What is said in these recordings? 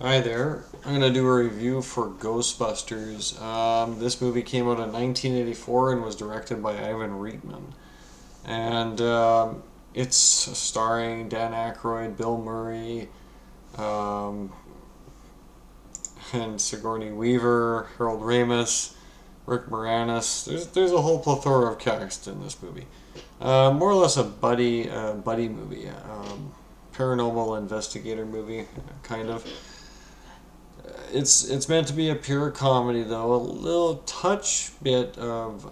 Hi there. I'm going to do a review for Ghostbusters. This movie came out in 1984 and was directed by Ivan Reitman. And it's starring Dan Aykroyd, Bill Murray, um, and Sigourney Weaver, Harold Ramis, Rick Moranis. There's a whole plethora of cast in this movie. More or less a buddy movie, paranormal investigator movie, kind of. It's meant to be a pure comedy though, a little touch bit of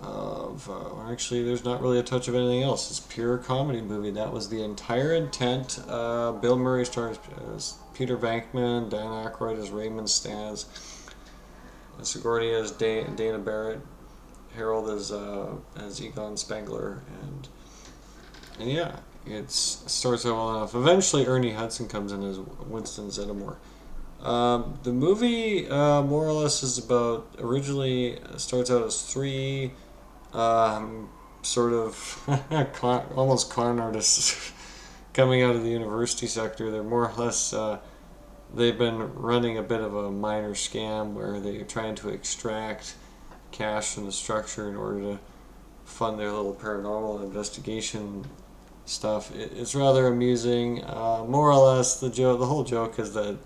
actually there's not really a touch of anything else. It's pure comedy movie. That was the entire intent. Bill Murray stars as Peter Venkman, Dan Aykroyd as Raymond Stantz, Sigourney as Dana Barrett, Harold as Egon Spengler, and yeah, it starts out well enough. Eventually, Ernie Hudson comes in as Winston Zeddemore. The movie more or less is about originally starts out as three sort of almost con artists coming out of the university sector. They're more or less they've been running a bit of a minor scam where they're trying to extract cash from the structure in order to fund their little paranormal investigation stuff. It's rather amusing. More or less, the whole joke is that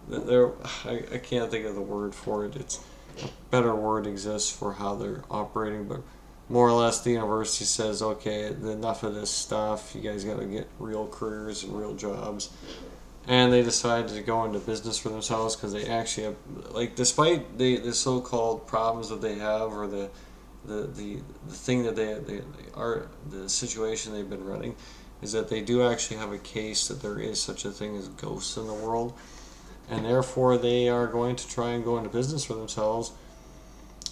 there, I can't think of the word for it. It's a better word exists for how they're operating, but more or less the university says, okay, enough of this stuff. You guys got to get real careers and real jobs. And they decided to go into business for themselves because they actually have, like, despite the so-called problems that they have or the thing that they are, the situation they've been running, is that they do actually have a case that there is such a thing as ghosts in the world, and therefore they are going to try and go into business for themselves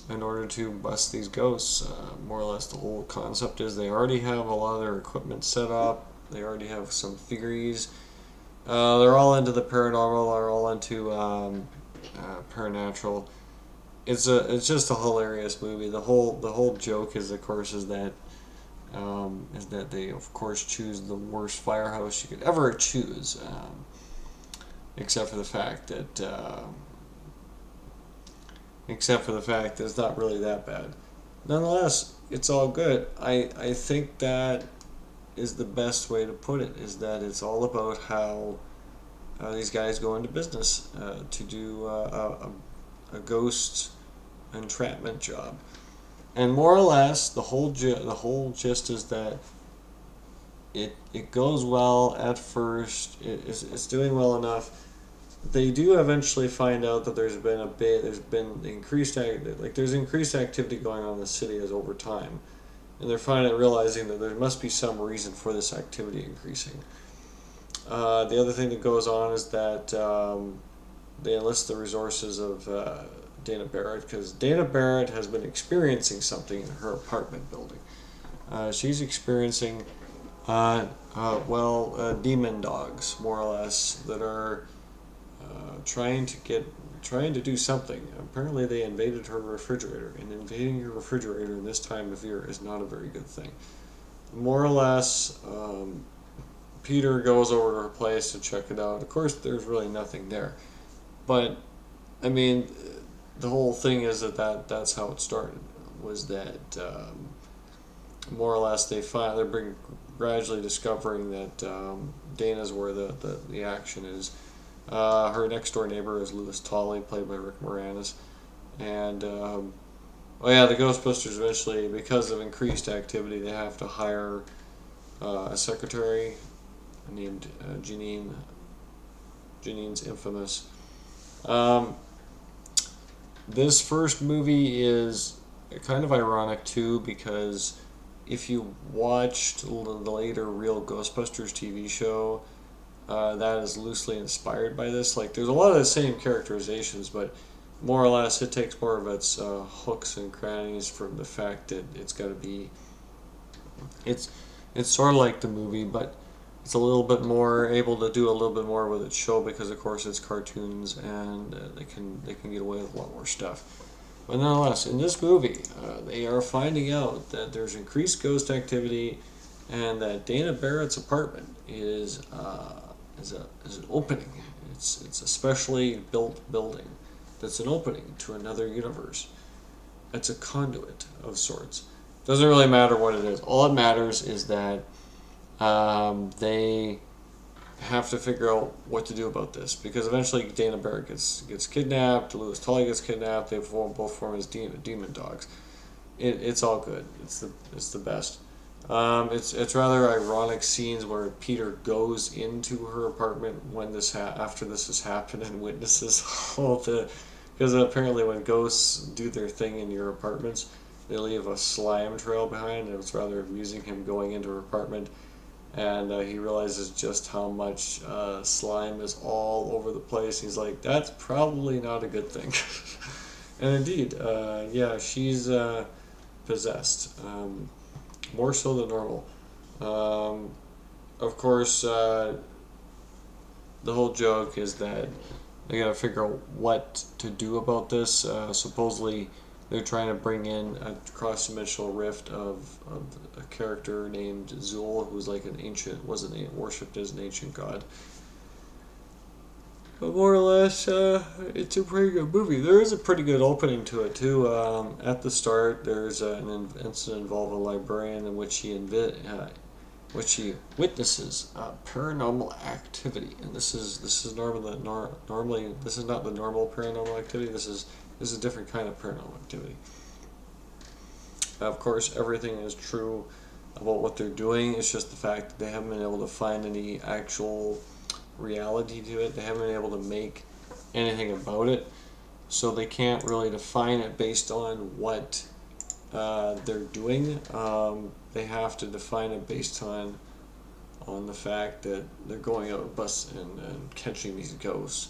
in order to bust these ghosts. More or less, the whole concept is they already have a lot of their equipment set up. They already have some theories. They're all into the paranormal. They're all into paranatural. It's just a hilarious movie. The whole joke is, of course, is that they of course choose the worst firehouse you could ever choose. Except for the fact that it's not really that bad. Nonetheless, it's all good. I think that is the best way to put it. Is that it's all about how these guys go into business to do a ghost entrapment job, and more or less the whole gist is that it goes well at first. It's doing well enough. They do eventually find out that there's been there's increased activity going on in the city as over time, and they're finally realizing that there must be some reason for this activity increasing. The other thing that goes on is that they enlist the resources of Dana Barrett, because Dana Barrett has been experiencing something in her apartment building. She's experiencing demon dogs, more or less, that are trying to do something. Apparently, they invaded her refrigerator, and invading your refrigerator in this time of year is not a very good thing. More or less, Peter goes over to her place to check it out. Of course, there's really nothing there, but I mean, the whole thing is that's how it started. Was that more or less they're gradually discovering that Dana's where the action is. Her next door neighbor is Louis Tolley, played by Rick Moranis, and oh yeah, the Ghostbusters eventually, because of increased activity, they have to hire a secretary named Janine. Janine's infamous. Um, this first movie is kind of ironic too, because if you watched the later Real Ghostbusters TV show, that is loosely inspired by this. Like, there's a lot of the same characterizations, but more or less it takes more of its hooks and crannies from the fact that it's got to be. It's it's sort of like the movie, but it's a little bit more able to do a little bit more with its show because, of course, it's cartoons and they can get away with a lot more stuff. But nonetheless, in this movie, they are finding out that there's increased ghost activity, and that Dana Barrett's apartment is an opening. It's a specially built building that's an opening to another universe. It's a conduit of sorts. Doesn't really matter what it is. All it matters is that they have to figure out what to do about this, because eventually Dana Barrett gets kidnapped, Louis Tully gets kidnapped. They both form as demon dogs. It's all good. It's the best. It's rather ironic scenes where Peter goes into her apartment when after this has happened and witnesses all the, because apparently when ghosts do their thing in your apartments, they leave a slime trail behind, and it's rather amusing him going into her apartment, and he realizes just how much slime is all over the place. He's like, that's probably not a good thing. And indeed, yeah, she's possessed, more so than normal. Of course, the whole joke is that they gotta figure out what to do about this. Supposedly, they're trying to bring in a cross-dimensional rift of a character named Zul, who's like an ancient, worshipped as an ancient god. But more or less, it's a pretty good movie. There is a pretty good opening to it too. At the start, there's an incident involving a librarian in which he witnesses paranormal activity, and this is normally this is not the normal paranormal activity. This is a different kind of paranormal activity. Of course, everything is true about what they're doing. It's just the fact that they haven't been able to find any actual reality to it. They haven't been able to make anything about it, so they can't really define it based on what they're doing. They have to define it based on the fact that they're going out and catching these ghosts.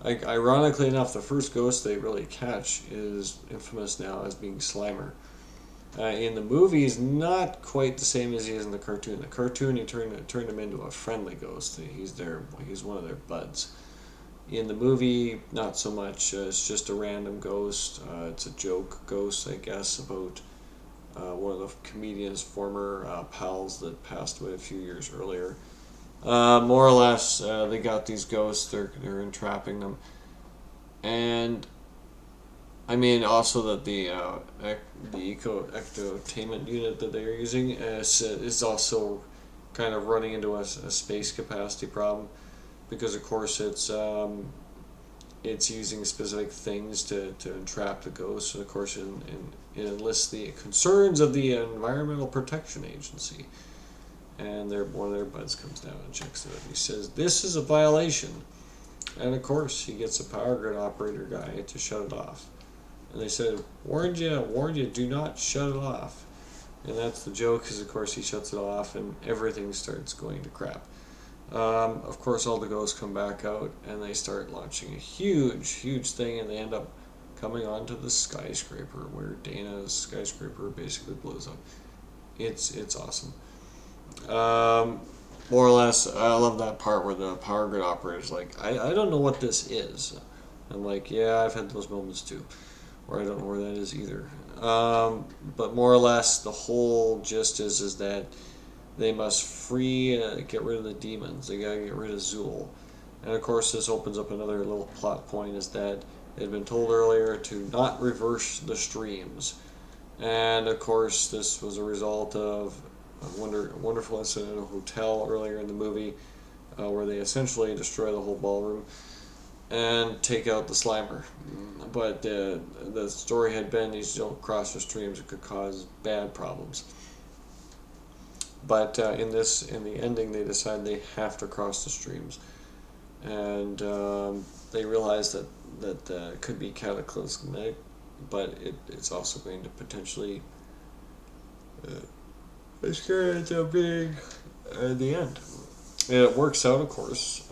Ironically enough, the first ghost they really catch is infamous now as being Slimer. In the movie, he's not quite the same as he is in the cartoon. The cartoon, he turned him into a friendly ghost. He's one of their buds. In the movie, not so much. It's just a random ghost. It's a joke ghost, I guess, about one of the comedian's former pals that passed away a few years earlier. More or less, they got these ghosts. They're entrapping them, and I mean also that the ectotainment unit that they're using is also kind of running into a space capacity problem, because of course it's using specific things to entrap the ghosts, and of course it enlists the concerns of the Environmental Protection Agency. And one of their buds comes down and checks it out. He says, this is a violation. And of course, he gets a power grid operator guy to shut it off. And they said, warned you, do not shut it off. And that's the joke, because of course he shuts it off and everything starts going to crap. Of course, all the ghosts come back out and they start launching a huge thing, and they end up coming onto the skyscraper where Dana's skyscraper basically blows up. It's awesome. More or less, I love that part where the power grid operator's like, I don't know what this is. I'm like, yeah, I've had those moments too, where I don't know where that is either. But more or less, the whole gist is that they must get rid of the demons. They gotta get rid of Zul. And of course, this opens up another little plot point, is that they'd been told earlier to not reverse the streams. And of course, this was a result of a wonderful incident in a hotel earlier in the movie, where they essentially destroy the whole ballroom and take out the Slimer. But the story had been, these don't cross the streams, it could cause bad problems. But in the ending, they decide they have to cross the streams, and they realize that it could be cataclysmic, but it's also going to potentially it's going to be the end. And it works out, of course.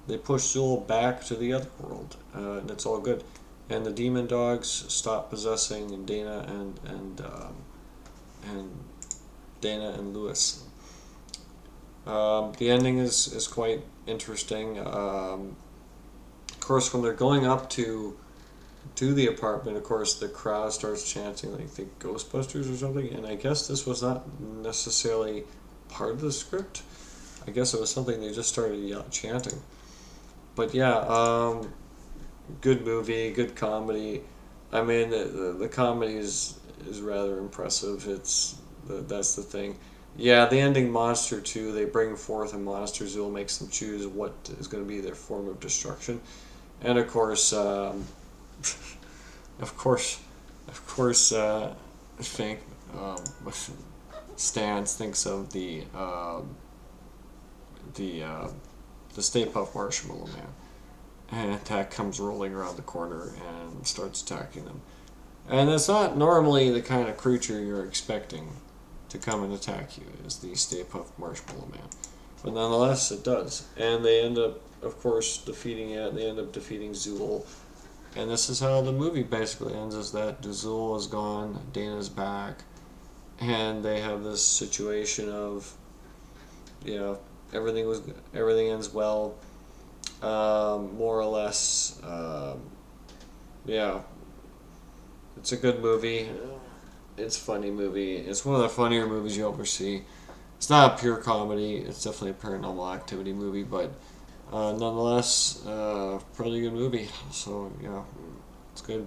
They push Zul back to the other world, and it's all good. And the demon dogs stop possessing Dana and Dana and Louis. The ending is quite interesting. Of course, when they're going up to the apartment, of course, the crowd starts chanting, like, the Ghostbusters or something, and I guess this was not necessarily part of the script. I guess it was something they just started chanting. but yeah, good movie, good comedy. I mean, the comedy is rather impressive. That's the thing. Yeah, the ending monster too. They bring forth a monster who will makes them choose what is going to be their form of destruction, and of course, of course, of course, I think um, Stans thinks of the the Stay Puft Marshmallow Man, and attack comes rolling around the corner and starts attacking them. And it's not normally the kind of creature you're expecting to come and attack you, is the Stay Puft Marshmallow Man. But nonetheless, it does. And they end up, of course, defeating it. They end up defeating Zool. And this is how the movie basically ends, is that Zool is gone, Dana's back, and they have this situation of, you know, everything ends well, more or less. Yeah, it's a good movie. It's a funny movie. It's one of the funnier movies you'll ever see. It's not a pure comedy. It's definitely a paranormal activity movie, but nonetheless, pretty good movie. So yeah, it's good.